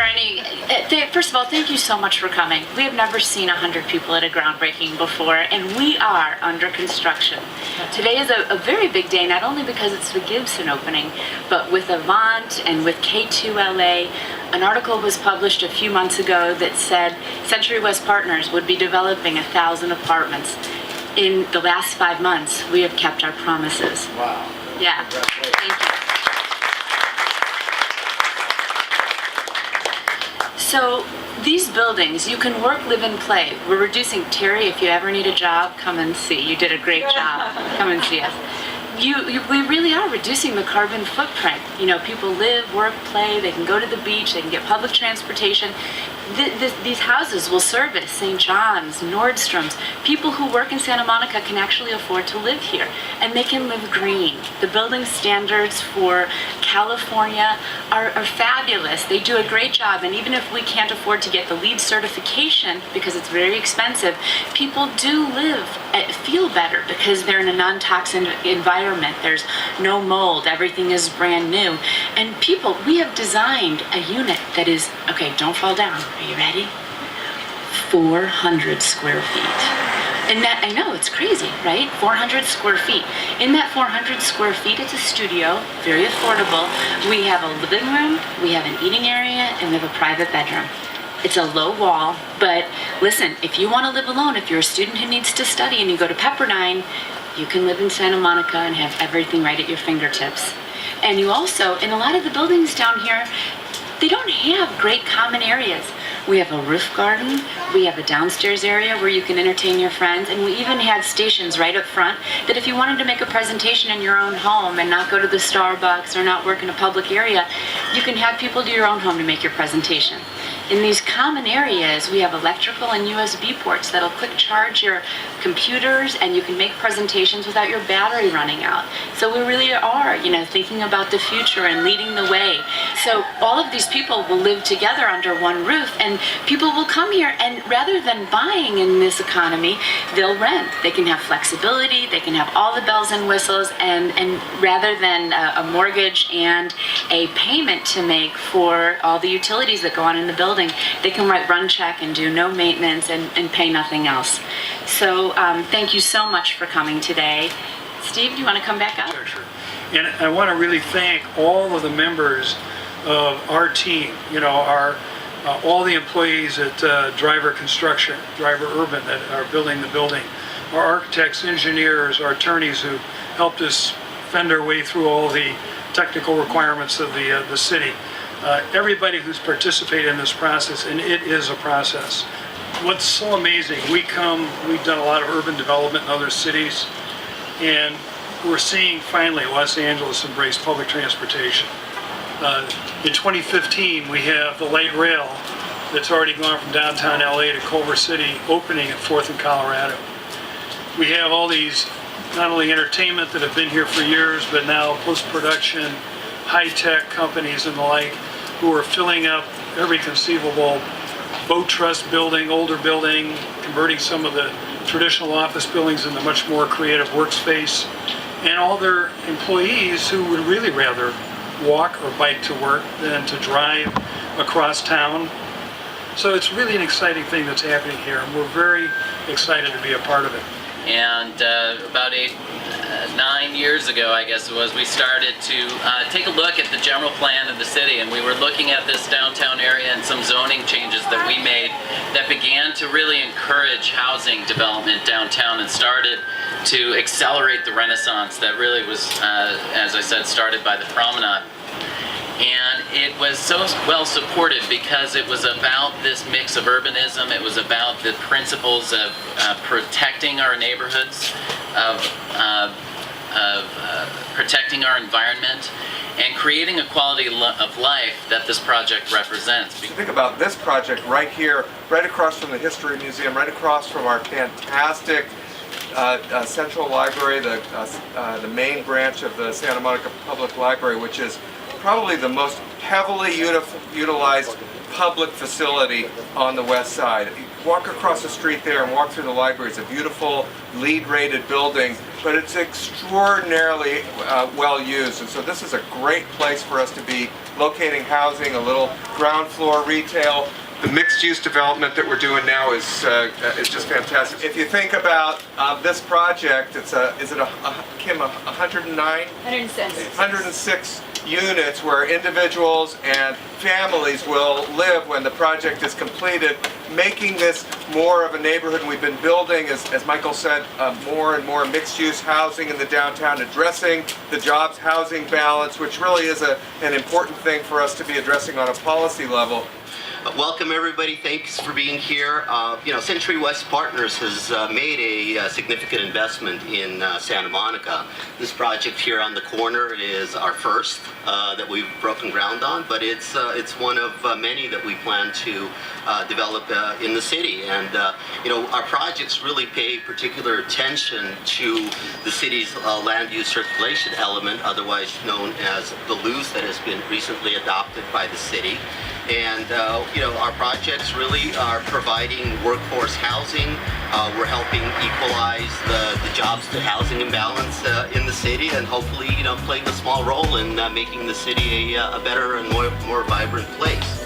Bernie, first of all, thank you so much for coming. We have never seen 100 people at a groundbreaking before, and we are under construction. Today is a very big day, not only because it's the Gibson opening, but with Avant and with K2LA. An article was published a few months ago that said Century West Partners would be developing 1,000 apartments. In the last 5 months, we have kept our promises. Wow. Yeah, thank you. So these buildings, you can work, live, and play. We're reducing, Terry, if you ever need a job, come and see. You did a great job. Come and see us. We really are reducing the carbon footprint. You know, people live, work, play, they can go to the beach, they can get public transportation. These houses will service St. John's, Nordstrom's. People who work in Santa Monica can actually afford to live here, and they can live green. The building standards for California are fabulous. They do a great job, and even if we can't afford to get the LEED certification because it's very expensive, people do feel better because they're in a non-toxic environment. There's no mold, everything is brand new. And people, we have designed a unit that is, okay, don't fall down. Are you ready? 400 square feet. And that, I know, it's crazy, right? 400 square feet. In that 400 square feet, it's a studio, very affordable. We have a living room, we have an eating area, and we have a private bedroom. It's a low wall, but listen, if you want to live alone, if you're a student who needs to study and you go to Pepperdine, you can live in Santa Monica and have everything right at your fingertips. And you also, in a lot of the buildings down here, they don't have great common areas. We have a roof garden, we have a downstairs area where you can entertain your friends, and we even have stations right up front that if you wanted to make a presentation in your own home and not go to the Starbucks or not work in a public area, you can have people to your own home to make your presentation. In these common areas, we have electrical and USB ports that'll quick charge your computers, and you can make presentations without your battery running out. So we really are, you know, thinking about the future and leading the way. So all of these people will live together under one roof, and people will come here, and rather than buying in this economy, they'll rent. They can have flexibility, they can have all the bells and whistles, and rather than a mortgage and a payment to make for all the utilities that go on in the building, they can run check and do no maintenance and pay nothing else. So thank you so much for coming today. Steve, do you want to come back up? Sure. And I want to really thank all of the members of our team, you know, all the employees at Driver Construction, Driver Urban that are building the building, our architects, engineers, our attorneys who helped us fend our way through all the technical requirements of the city. Everybody who's participated in this process, and it is a process. What's so amazing, we've done a lot of urban development in other cities, and we're seeing finally Los Angeles embrace public transportation. In 2015, we have the light rail that's already gone from downtown LA to Culver City, opening at 4th and Colorado. We have all these, not only entertainment that have been here for years, but now post-production, high-tech companies and the like, who are filling up every conceivable boat trust building, older building, converting some of the traditional office buildings into much more creative workspace, and all their employees who would really rather walk or bike to work than to drive across town. So it's really an exciting thing that's happening here, and we're very excited to be a part of it. And about 9 years ago, I guess it was, we started to take a look at the general plan of the city, and we were looking at this downtown area and some zoning changes that we made that began to really encourage housing development downtown and started to accelerate the renaissance that really was, as I said, started by the promenade. And it was so well supported because it was about this mix of urbanism, it was about the principles of protecting our neighborhoods, of protecting our environment, and creating a quality of life that this project represents. Think about this project right here, right across from the History Museum, right across from our fantastic Central Library, the main branch of the Santa Monica Public Library, which is probably the most heavily utilized public facility on the west side. You walk across the street there and walk through the library. It's a beautiful LEED-rated building, but it's extraordinarily well used. And so this is a great place for us to be locating housing, a little ground floor retail. The mixed-use development that we're doing now is just fantastic. If you think about this project, Kim, 109? 106 units where individuals and families will live when the project is completed, making this more of a neighborhood. We've been building, as Michael said, more and more mixed-use housing in the downtown, addressing the jobs housing balance, which really is an important thing for us to be addressing on a policy level. Welcome everybody, thanks for being here. Century West Partners has made a significant investment in Santa Monica. This project here on the corner is our first that we've broken ground on, but it's one of many that we plan to develop in the city. And our projects really pay particular attention to the city's land use circulation element, otherwise known as the LUCE, that has been recently adopted by the city. And our projects really are providing workforce housing. We're helping equalize the jobs to housing imbalance in the city, and hopefully playing a small role in making the city a better and more vibrant place.